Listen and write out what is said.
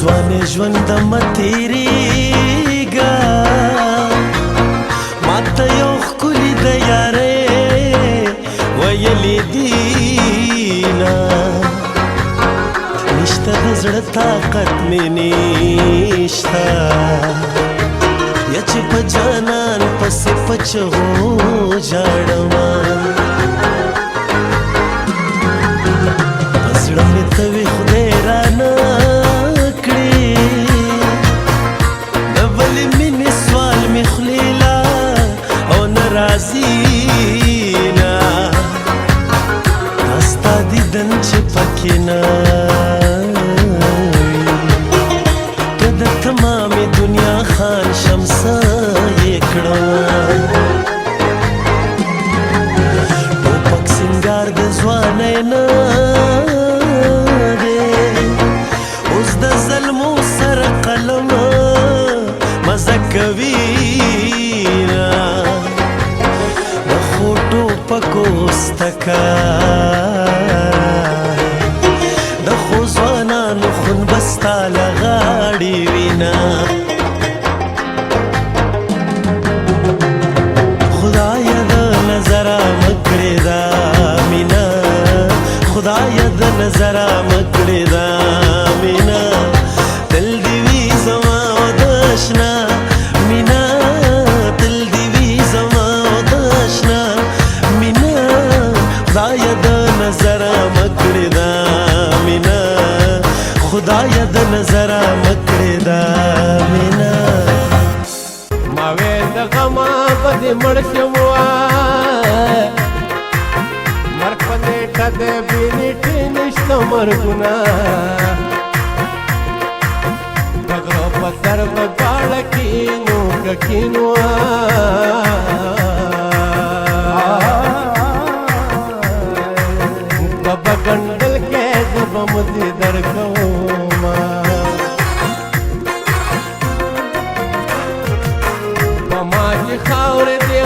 ځوانې ژوندمه تېرېږه ماته یو ښکلي د یارۍ ویلې دینه نشته د زړه طاقت مې نشته یا چې په جانان پسې په چغو ژاړمه په زړه مې توې خدای رانه کړې د بلې مینې سوال مې خولې لا او نه راځي نه دا ستا دیدن چې پکې نه که د تمامې دنیا خان شمسه یې کړم ټوپک سینګار د ځوانۍ نه دی اوس د ظلمو سره قلم مزه کوي نه د خو ټوپکو ستکه د خو ځوانانو خون به ستا له غاړې وینه خدایه د نظره مه کړې دا مینه خدایه د نظره مه کړې دا مینه تل دې وي زما او د اشنا مینه تل دې وي زما او د اشنا مینه خدایه د نظره مه کړې دا مینه خدایه د نظره مه کړې دا مینه ما ویل د غمه به دې مړ شم مرګ په نیټه د بې نیټې نشته مرګونه د غره په سر به غاړه کښېنو که کښېنو که به ګنډل کې زه به مزې درکومه په ما چې خاورې دې